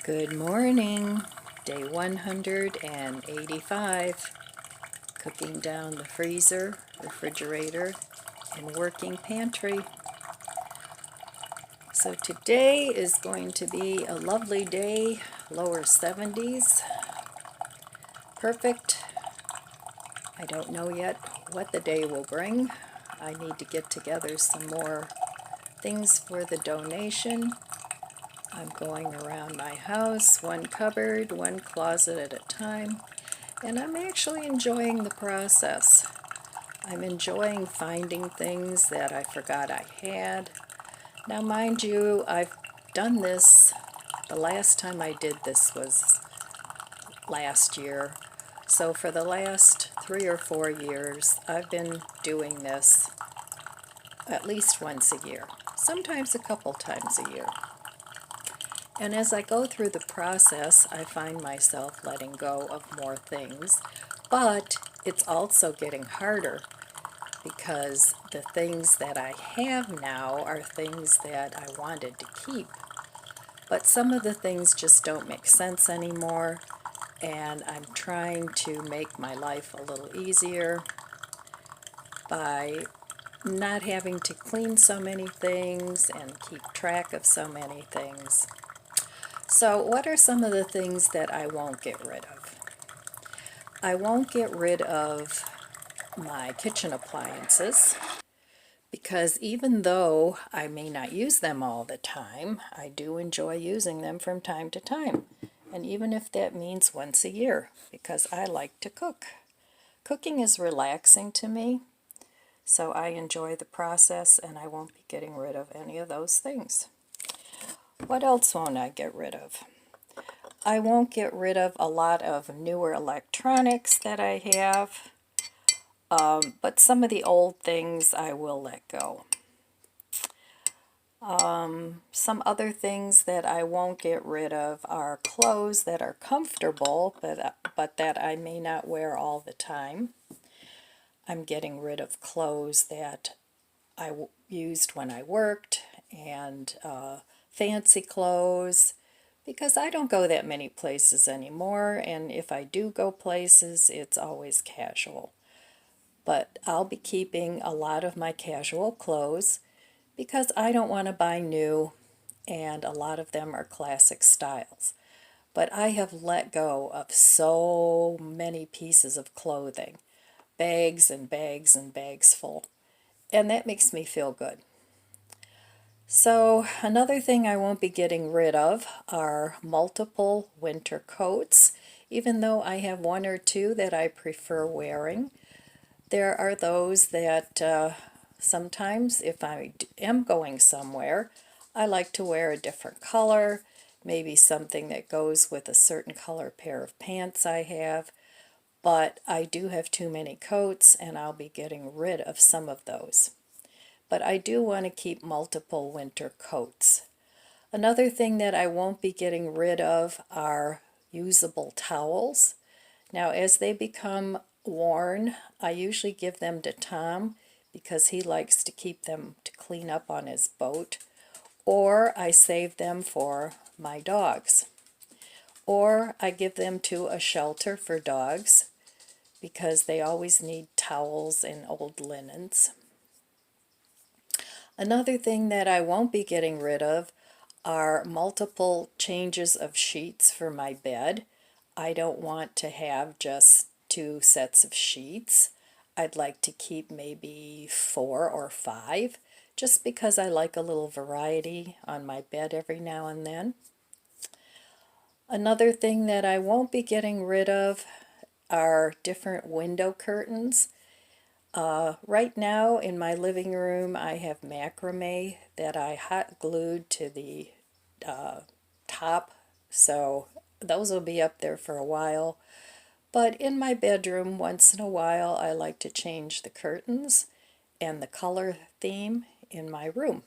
Good morning, day 185, cooking down the freezer, refrigerator, and working pantry. So today is going to be a lovely day, lower 70s, perfect. I don't know yet what the day will bring. I need to get together some more things for the donation. I'm going around my house, one cupboard, one closet at a time, and I'm actually enjoying the process. I'm enjoying finding things that I forgot I had. Now, mind you, I've done this, the last time I did this was last year. So for the last 3 or 4 years, I've been doing this at least once a year, sometimes a couple times a year. And as I go through the process, I find myself letting go of more things, but it's also getting harder because the things that I have now are things that I wanted to keep. But some of the things just don't make sense anymore, and I'm trying to make my life a little easier by not having to clean so many things and keep track of so many things. So what are some of the things that I won't get rid of? I won't get rid of my kitchen appliances because even though I may not use them all the time, I do enjoy using them from time to time. And even if that means once a year, because I like to cook. Cooking is relaxing to me, so I enjoy the process and I won't be getting rid of any of those things. What else won't I get rid of? I won't get rid of a lot of newer electronics that I have, but some of the old things I will let go. Some other things that I won't get rid of are clothes that are comfortable, but that I may not wear all the time. I'm getting rid of clothes that I used when I worked and fancy clothes, because I don't go that many places anymore, and if I do go places, it's always casual. But I'll be keeping a lot of my casual clothes because I don't want to buy new, and a lot of them are classic styles. But I have let go of so many pieces of clothing, bags and bags and bags full, and that makes me feel good. So another thing I won't be getting rid of are multiple winter coats. Even though I have one or two that I prefer wearing, there are those that sometimes if I am going somewhere, I like to wear a different color, maybe something that goes with a certain color pair of pants I have, but I do have too many coats and I'll be getting rid of some of those. But I do want to keep multiple winter coats. Another thing that I won't be getting rid of are usable towels. Now, as they become worn, I usually give them to Tom because he likes to keep them to clean up on his boat, or I save them for my dogs, or I give them to a shelter for dogs because they always need towels and old linens. Another thing that I won't be getting rid of are multiple changes of sheets for my bed. I don't want to have just 2 sets of sheets. I'd like to keep maybe 4 or 5, just because I like a little variety on my bed every now and then. Another thing that I won't be getting rid of are different window curtains. Right now in my living room I have macrame that I hot glued to the top, so those will be up there for a while. But in my bedroom, once in a while, I like to change the curtains and the color theme in my room.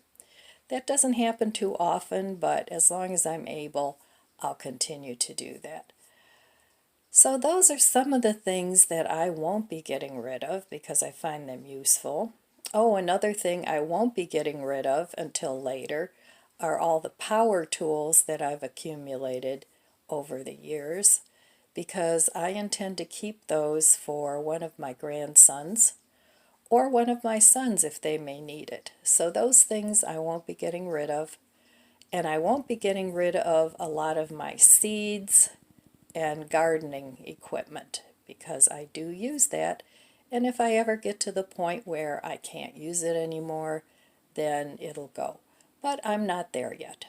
That doesn't happen too often, but as long as I'm able, I'll continue to do that. So those are some of the things that I won't be getting rid of because I find them useful. Oh, another thing I won't be getting rid of until later are all the power tools that I've accumulated over the years, because I intend to keep those for one of my grandsons or one of my sons if they may need it. So those things I won't be getting rid of. And I won't be getting rid of a lot of my seeds and gardening equipment because I do use that. And if I ever get to the point where I can't use it anymore, then it'll go. But I'm not there yet.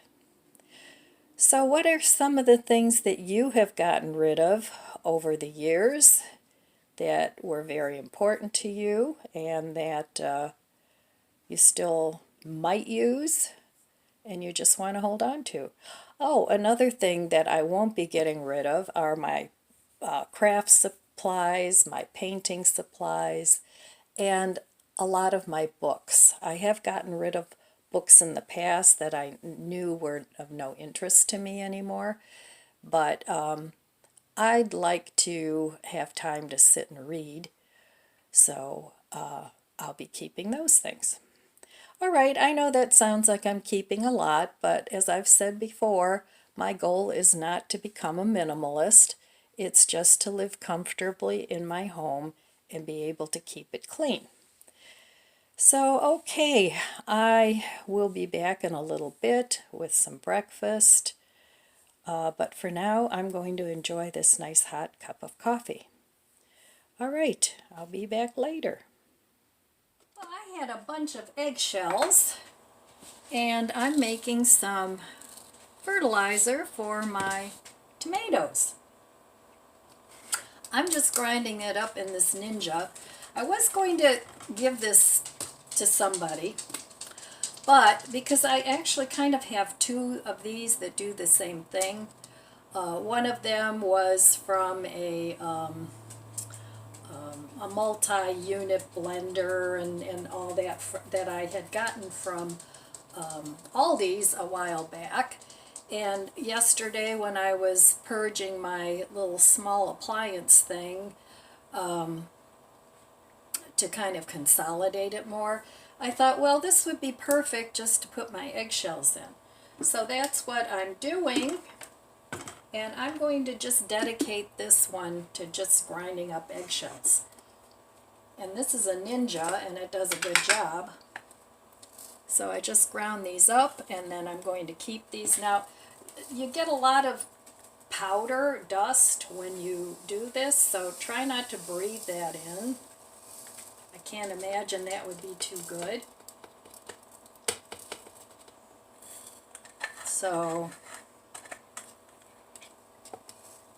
So what are some of the things that you have gotten rid of over the years that were very important to you and that you still might use and you just want to hold on to? Oh, another thing that I won't be getting rid of are my craft supplies, my painting supplies, and a lot of my books. I have gotten rid of books in the past that I knew were of no interest to me anymore, but I'd like to have time to sit and read, so I'll be keeping those things. All right, I know that sounds like I'm keeping a lot, but as I've said before, my goal is not to become a minimalist. It's just to live comfortably in my home and be able to keep it clean. So, okay, I will be back in a little bit with some breakfast, but for now, I'm going to enjoy this nice hot cup of coffee. All right, I'll be back later. Well, I had a bunch of eggshells, and I'm making some fertilizer for my tomatoes. I'm just grinding it up in this Ninja. I was going to give this to somebody, but because I actually kind of have two of these that do the same thing. One of them was from a multi-unit blender and all that that I had gotten from Aldi's a while back. And yesterday when I was purging my little small appliance thing to kind of consolidate it more, I thought, well, this would be perfect just to put my eggshells in. So that's what I'm doing, and I'm going to just dedicate this one to just grinding up eggshells. And this is a Ninja, and it does a good job. So I just ground these up, and then I'm going to keep these. Now, you get a lot of powder, dust, when you do this, so try not to breathe that in. I can't imagine that would be too good. So,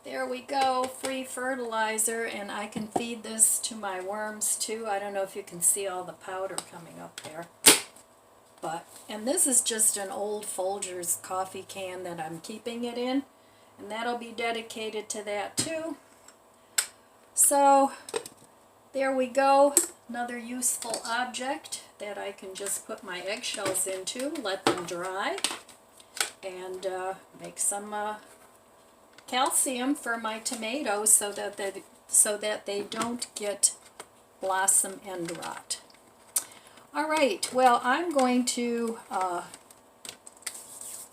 there we go, free fertilizer, and I can feed this to my worms too. I don't know if you can see all the powder coming up there. But, and this is just an old Folgers coffee can that I'm keeping it in, and that'll be dedicated to that too. So, there we go, another useful object that I can just put my eggshells into, let them dry, and make some calcium for my tomatoes so that they don't get blossom end rot. All right, well, I'm going to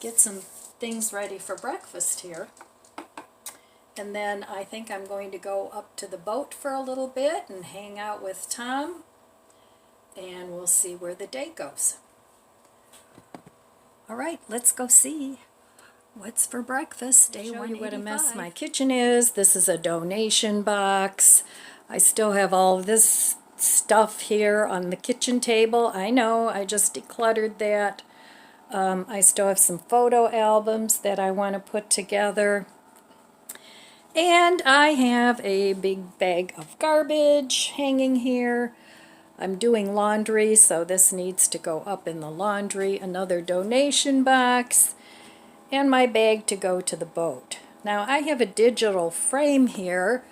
get some things ready for breakfast here. And then I think I'm going to go up to the boat for a little bit and hang out with Tom. And we'll see where the day goes. All right, let's go see what's for breakfast. Day 185. Show you what a mess my kitchen is. This is a donation box. I still have all this stuff here on the kitchen table. I know, I just decluttered that. I still have some photo albums that I want to put together. And I have a big bag of garbage hanging here. I'm doing laundry, so this needs to go up in the laundry. Another donation box, and my bag to go to the boat. Now, I have a digital frame here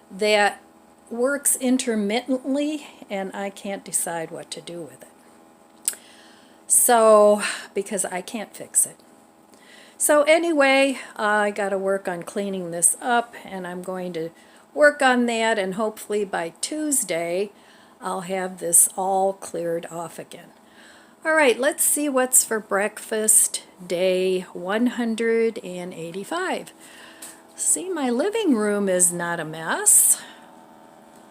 that works intermittently, and I can't decide what to do with it. So, because I can't fix it. So anyway, I got to work on cleaning this up, and I'm going to work on that, and hopefully by Tuesday I'll have this all cleared off again. All right, let's see what's for breakfast day 185. See, my living room is not a mess.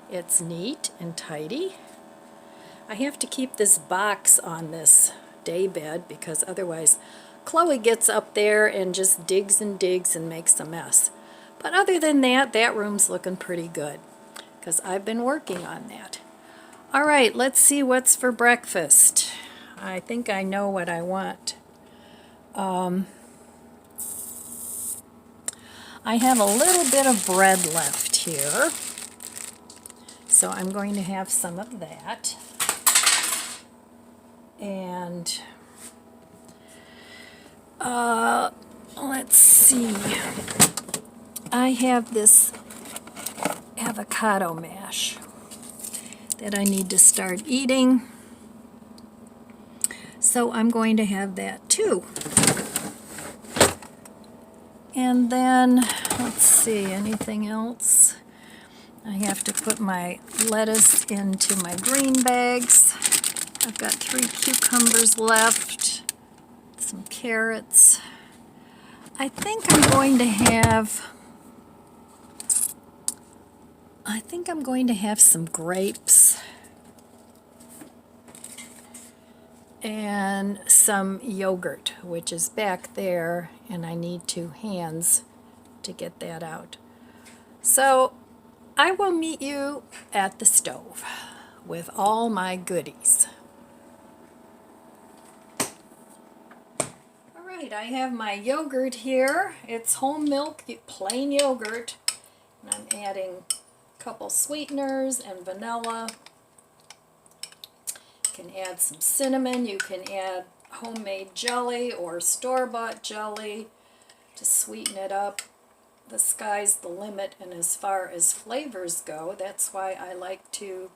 It's neat and tidy. I have to keep this box on this day bed because otherwise Chloe gets up there and just digs and digs and makes a mess. But other than that, that room's looking pretty good because I've been working on that. All right, let's see what's for breakfast. I think I know what I want. I have a little bit of bread left here, so I'm going to have some of that. And let's see. I have this avocado mash that I need to start eating. So I'm going to have that too. And then, let's see, anything else? I have to put my lettuce into my green bags. I've got 3 cucumbers left, some carrots. I think I'm going to have some grapes and some yogurt, which is back there, and I need 2 hands to get that out. So I will meet you at the stove with all my goodies. All right, I have my yogurt here. It's whole milk, plain yogurt, and I'm adding a couple sweeteners and vanilla. You can add some cinnamon, you can add homemade jelly or store-bought jelly to sweeten it up. The sky's the limit, and as far as flavors go, that's why I like to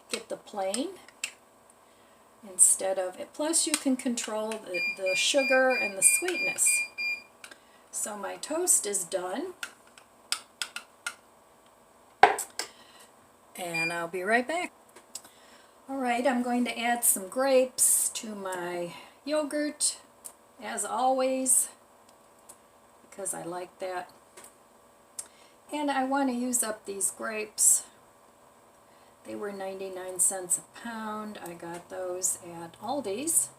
get the plain instead of it. Plus you can control the sugar and the sweetness. So my toast is done, and I'll be right back. Alright, I'm going to add some grapes to my yogurt, as always, because I like that. And I want to use up these grapes. They were 99 cents a pound. I got those at Aldi's.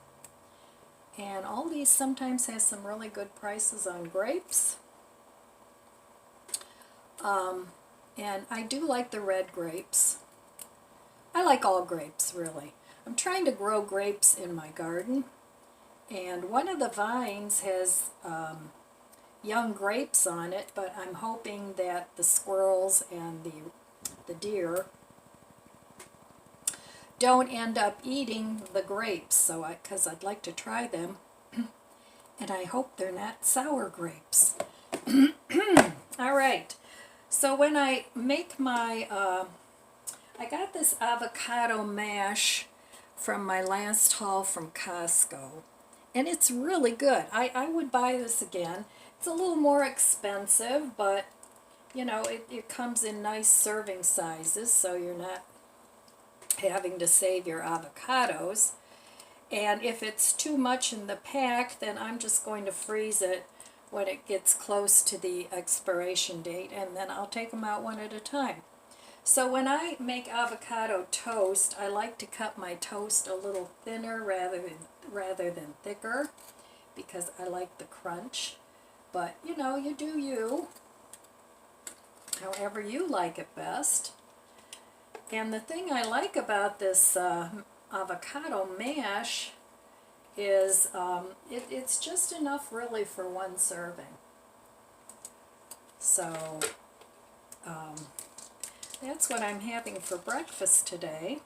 And Aldi's sometimes has some really good prices on grapes. And I do like the red grapes. I like all grapes, really. I'm trying to grow grapes in my garden, and one of the vines has young grapes on it, but I'm hoping that the squirrels and the deer don't end up eating the grapes, because I'd like to try them, and I hope they're not sour grapes. All right, so when I make my I got this avocado mash from my last haul from Costco, and it's really good. I would buy this again. It's a little more expensive, but you know, it comes in nice serving sizes, so you're not having to save your avocados. And if it's too much in the pack, then I'm just going to freeze it when it gets close to the expiration date, and then I'll take them out one at a time. So when I make avocado toast, I like to cut my toast a little thinner rather than thicker, because I like the crunch. But you know, you do you, however you like it best. And the thing I like about this avocado mash is it's just enough really for one serving. So that's what I'm having for breakfast today.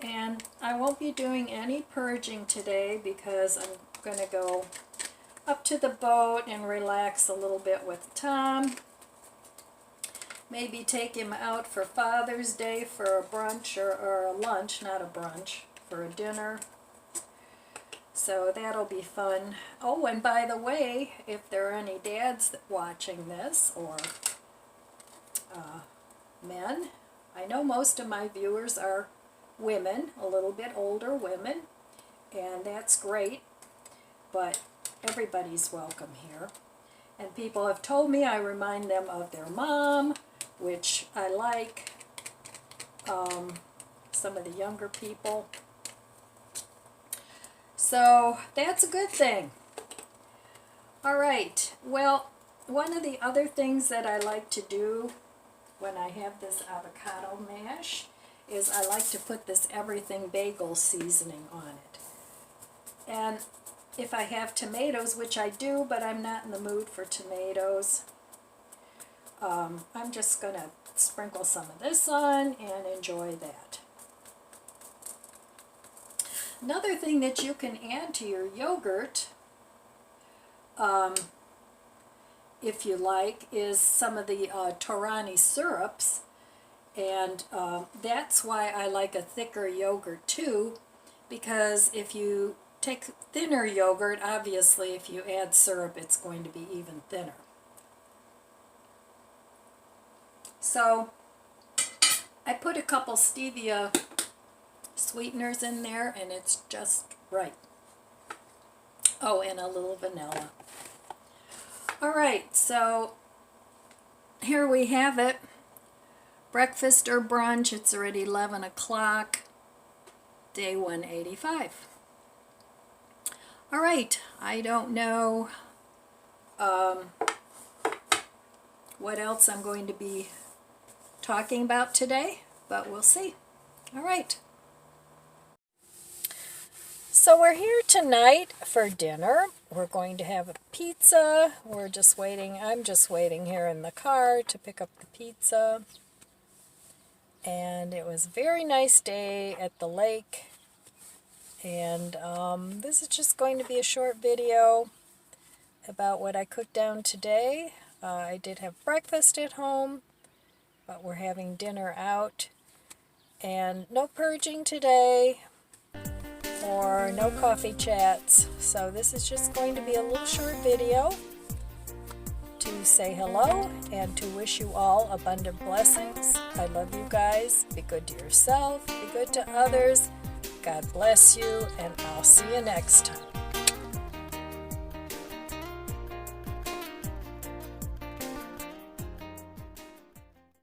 And I won't be doing any purging today because I'm going to go up to the boat and relax a little bit with Tom. Maybe take him out for Father's Day for a brunch or a lunch, not a brunch, for a dinner. So that'll be fun. Oh, and by the way, if there are any dads watching this, or men, I know most of my viewers are women, a little bit older women, and that's great, but everybody's welcome here. And people have told me I remind them of their mom, which I like, some of the younger people. So that's a good thing. All right, well, one of the other things that I like to do when I have this avocado mash is I like to put this everything bagel seasoning on it. And if I have tomatoes, which I do, but I'm not in the mood for tomatoes, I'm just going to sprinkle some of this on and enjoy that. Another thing that you can add to your yogurt, if you like, is some of the Torani syrups, and that's why I like a thicker yogurt too, because if you take thinner yogurt, obviously if you add syrup it's going to be even thinner. So I put a couple stevia sweeteners in there and it's just right. Oh, and a little vanilla. Alright, so here we have it. Breakfast or brunch, it's already 11 o'clock, day 185. Alright, I don't know what else I'm going to be talking about today, but we'll see. Alright. So we're here tonight for dinner. We're going to have a pizza. We're just waiting. I'm just waiting here in the car to pick up the pizza. And it was a very nice day at the lake. And this is just going to be a short video about what I cooked down today. I did have breakfast at home, but we're having dinner out. And no purging today, or no coffee chats. So this is just going to be a little short video to say hello and to wish you all abundant blessings. I love you guys. Be good to yourself. Be good to others. God bless you, and I'll see you next time.